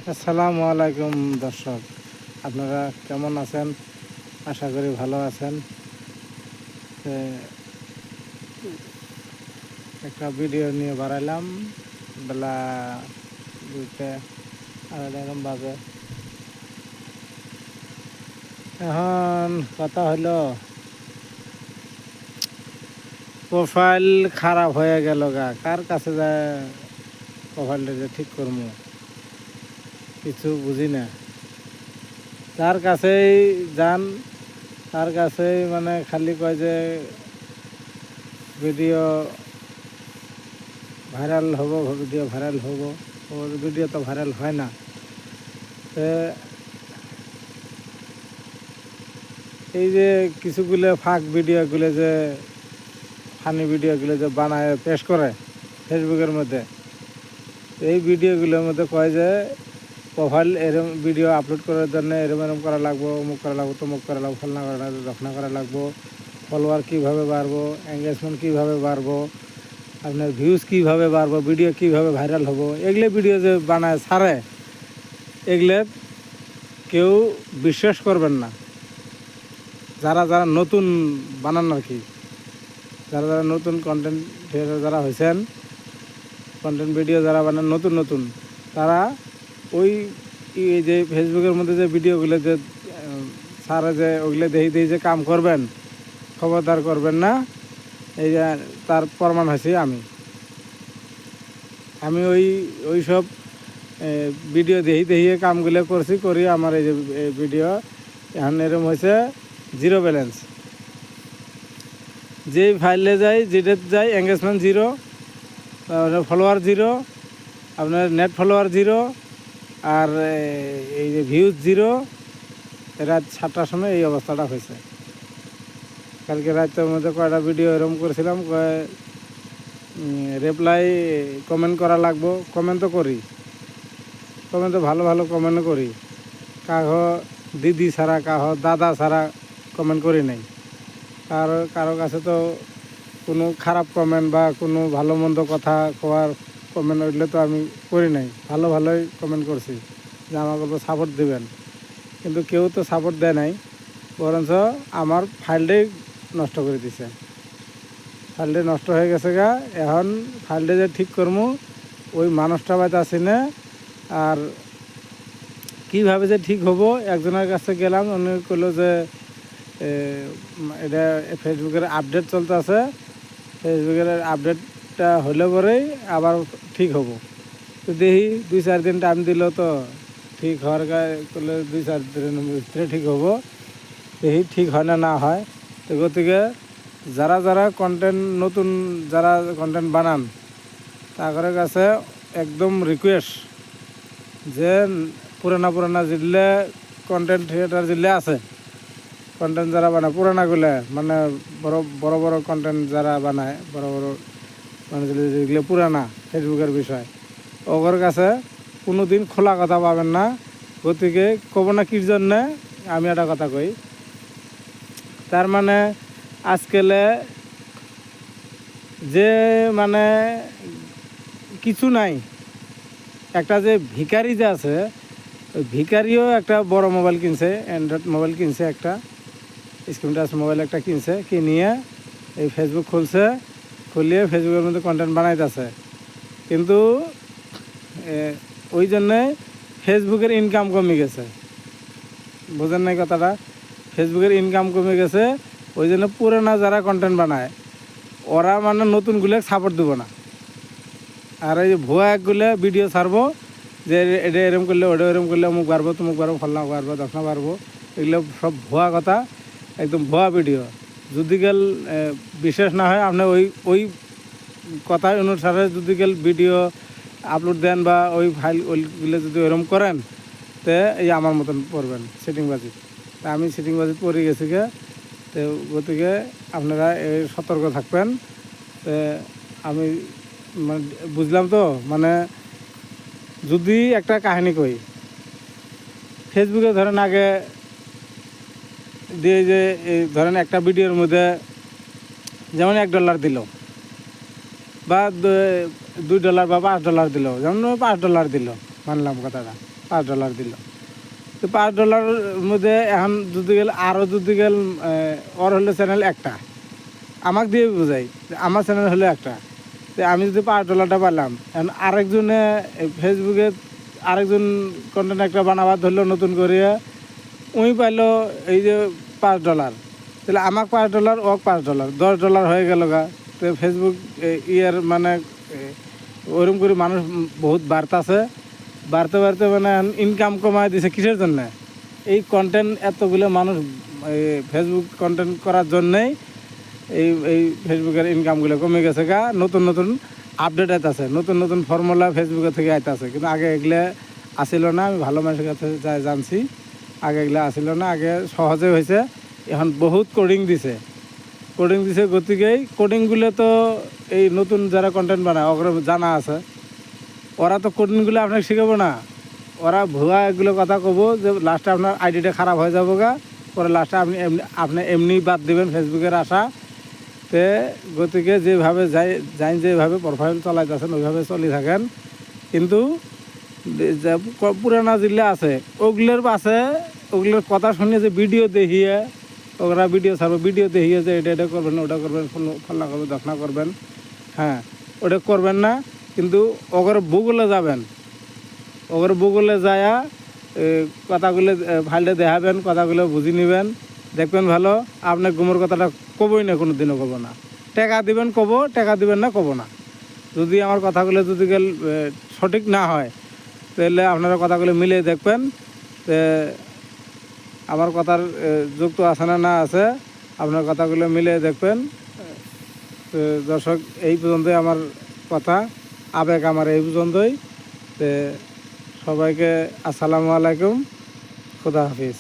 আসসালামু আলাইকুম দর্শক, আপনারা কেমন আছেন? আশা করি ভালো আছেন। একটা ভিডিও নিয়ে বাড়াইলাম বেলা 2টা 2:30 এরকম বাজে। এখন কথা হলো, প্রোফাইল খারাপ হয়ে গেল গা, কার কাছে যায় প্রোফাইলটা যে ঠিক করবো কিছু বুঝি না। তার কাছেই যান, তার কাছেই মানে খালি কয় যে ভিডিও ভাইরাল হবো, ভিডিও ভাইরাল হবো। ওর ভিডিও তো ভাইরাল হয় না। এই যে কিছুগুলো ফাঁক ভিডিওগুলো যে ফানি ভিডিওগুলো যে বানায় পেশ করে ফেসবুকের মধ্যে, এই ভিডিওগুলোর মধ্যে কয় যে প্রোফাইল এরম ভিডিও আপলোড করার জন্য এরম করা লাগবো, অমুক করা লাগবো, তমুক করা লাগবো, ফলনা করা লাগবো, দক্ষিণা করা লাগবো, ফলোয়ার কীভাবে বাড়বো, এঙ্গেজমেন্ট কীভাবে বাড়বো, আপনার ভিউজ কীভাবে বাড়বো, ভিডিও কীভাবে ভাইরাল হবো, এগুলো ভিডিও যে বানায় ছাড়ে, এগুলো কেউ বিশ্বাস করবেন না। যারা যারা নতুন বানান আর কি, যারা যারা নতুন কন্টেন্ট ক্রিয়েটর যারা হয়েছেন, কন্টেন্ট ভিডিও যারা বানান নতুন নতুন, তারা ওই এই যে ফেসবুকের মধ্যে যে ভিডিওগুলো যে সারা যে ওগুলো দেখি যে কাম করবেন, খবরদার করবেন না। এই যে তার প্রমাণ হয়েছি আমি ওই সব ভিডিও দেখিয়ে কামগুলো করি। আমার এই যে ভিডিও এখন এরকম হয়েছে, জিরো ব্যালেন্স। যেই ফাইলে যাই, যেটাতে যাই, এঙ্গেজমেন্ট জিরো, ফলোয়ার জিরো, আপনার নেট ফলোয়ার জিরো, আর এই যে ভিউজ জিরো। রাত 7টার সময় এই অবস্থাটা হয়েছে। কালকে রাতের মধ্যে কয়টা ভিডিও এরকম করেছিলাম, রিপ্লাই কমেন্ট করা লাগবো, কমেন্ট তো করি, কমেন্ট তো ভালো ভালো কমেন্টও করি, কাহো দিদি ছাড়া, কাহো দাদা ছাড়া কমেন্ট করি নাই। কারো কাছে তো কোনো খারাপ কমেন্ট বা কোনো ভালো মন্দ কথা কোয়ার কমেন্ট উঠলে তো আমি করি নাই, ভালোই কমেন্ট করছি যে আমাকে সাপোর্ট দেবেন। কিন্তু কেউ তো সাপোর্ট দেয় নাই, বরঞ্চ আমার ফাইলটাই নষ্ট করে দিছে। ফাইলটা নষ্ট হয়ে গেছে গা। এখন ফাইলটা যে ঠিক করবো ওই মানুষটা বাইতে আসি না। আর কীভাবে যে ঠিক হবো, একজনের কাছে গেলাম, উনি কইলো যে এটা ফেসবুকের আপডেট চলতে আছে, ফেসবুকের আপডেটটা হলে পরেই আবার ঠিক হবো। তো দেখি 2-4 দিন টাইম দিল, তো ঠিক হওয়ার করলে 2-4 দিনের ভিতরে ঠিক হবো। দেখি ঠিক হয় না হয়। তো গতিকে যারা কন্টেন্ট নতুন যারা কন্টেন্ট বানান, তাদের কাছে একদম রিকোয়েস্ট যে পুরানা যেগুলো কন্টেন্ট ক্রিয়েটার যেগুলো আছে, কন্টেন্ট যারা বানায় পুরানাগুলো, মানে বড় কন্টেন্ট যারা বানায়, বড় মানে যেগুলো পুরানা ফেসবুকের বিষয়, ওর কাছে কোনো দিন খোলা কথা পাবেন না। গতিকে কব না কির জন্যে, আমি একটা কথা কই। তার মানে আজকালে যে মানে কিছু নাই, একটা যে ভিখারি যে আছে, ওই ভিখারিও একটা বড় মোবাইল কিনছে, অ্যান্ড্রয়েড মোবাইল কিনছে, একটা স্ক্রিন টাচ মোবাইল একটা কিনছে, কিনিয়ে এই ফেসবুক খুলিয়ে ফেসবুকের মধ্যে কন্টেন্ট বানাইতেছে। কিন্তু ওই জন্যে ফেসবুকের ইনকাম কমে গেছে। বোঝেন নাই কথাটা? ফেসবুকের ইনকাম কমে গেছে, ওই জন্য পুরোনো যারা কন্টেন্ট বানায় ওরা মানে নতুনগুলো সাপোর্ট দেবো না। আর এই যে ভুয়া একগুলো ভিডিও ছাড়বো যে এটা এরম করলে, ওটা এরম করলে, অমুক বাড়বো, তমুক বাড়বো, ফলনা বাড়বো, দক্ষিণা বাড়বো, এগুলো সব ভুয়া কথা, একদম ভুয়া ভিডিও। যদি গেল বিশেষ না হয়, আপনি ওই কথা অনুসারে যদি গেল ভিডিও আপলোড দেন বা ওই ফাইল ওইগুলো যদি ওরম করেন, তো এই আমার মতন পড়বেন সেটিংবাজি। তা আমি সেটিংবাজি পড়ে গেছি গে। তো গতিকে আপনারা এই সতর্ক থাকবেন। তো আমি মানে বুঝলাম তো, মানে যদি একটা কাহিনী কই, ফেসবুকে ধরেন আগে দিয়ে যে এই ধরেন একটা ভিডিওর মধ্যে যেমন $1 দিল বা $2 বা $5 দিল, যেমন $5 দিল, মানলাম কথাটা। $5 দিল। তো $5 মধ্যে এখন যদি গেল আরও যদি গেল ওর হলো চ্যানেল একটা, আমাকে দিয়ে বোঝাই আমার চ্যানেল হলো একটা, তো আমি যদি $5টা পেলাম, এখন আরেকজনে ফেসবুকে আরেকজন কন্টেন্ট একটা বানাবার ধরলো নতুন করে, উই পাইলো এই যে $5, তাহলে আমাকে $5 ওক $5, $10 হয়ে গেল গা। তো ফেসবুক ইয়ার মানে ওরকম করে মানুষ বহুত বাড়তাছে, বাড়তে বাড়তে মানে ইনকাম কমায় দিছে কিসের জন্য? এই কন্টেন্ট এতগুলো মানুষ ফেসবুক কন্টেন্ট করার জন্যেই এই ফেসবুকের ইনকামগুলো কমে গেছে গা। নতুন নতুন আপডেট আইতাছে, নতুন নতুন ফর্মুলা ফেসবুকের থেকে আইতাছে, কিন্তু আগে এগুলো আসিল না। আমি ভালো মানুষের কাছে যাই জানছি, আগে এগুলো আসিল না, আগে সহজে হয়েছে। এখন বহুত কোডিং দিছে গতিকে কোডিংগুলো তো এই নতুন যারা কন্টেন্ট বানায় ওগুলো জানা আছে, ওরা তো কোডিংগুলো আপনাকে শিখাবো না, ওরা ভুয়া এগুলো কথা কব যে লাস্টে আপনার আইডিটা খারাপ হয়ে যাবো গা, পরে লাস্টে আপনি এমনি বাদ দিবেন ফেসবুকের আশা। তে গতিকে যেভাবে যেভাবে প্রোফাইল চালাইতেছেন ওইভাবে চলি থাকেন, কিন্তু পুরানা যেগুলো আছে ওগুলোর পাশে ওগুলোর কথা শুনিয়ে যে ভিডিও দেখিয়ে ওরা ভিডিও ছাড়বো, ভিডিও দেখিয়ে যে এটা করবেন, ওটা করবেন, ফল্লা করবেন, দক্ষিণা করবেন, হ্যাঁ ওটা করবেন না। কিন্তু ওগর গুগলে যাবেন, ওগর গুগলে যায়া কথাগুলো ফাইলটা দেখাবেন, কথাগুলো বুঝে নেবেন, দেখবেন ভালো। আপনার গুমোর কথাটা কবই না, কোনো দিনও কব না। টাকা দিবেন কব, টাকা দিবেন না কব না। যদি আমার কথাগুলো যদি সঠিক না হয় তাহলে আপনারা কথাগুলো মিলিয়ে দেখবেন আমার কথার যুক্ত আছে না আছে, আপনার কথাগুলো মিলিয়ে দেখবেন। দর্শক, এই পর্যন্তই আমার কথা, আবেগ আমার এই পর্যন্তই। সবাইকে আসসালামু আলাইকুম, খুদা হাফিজ।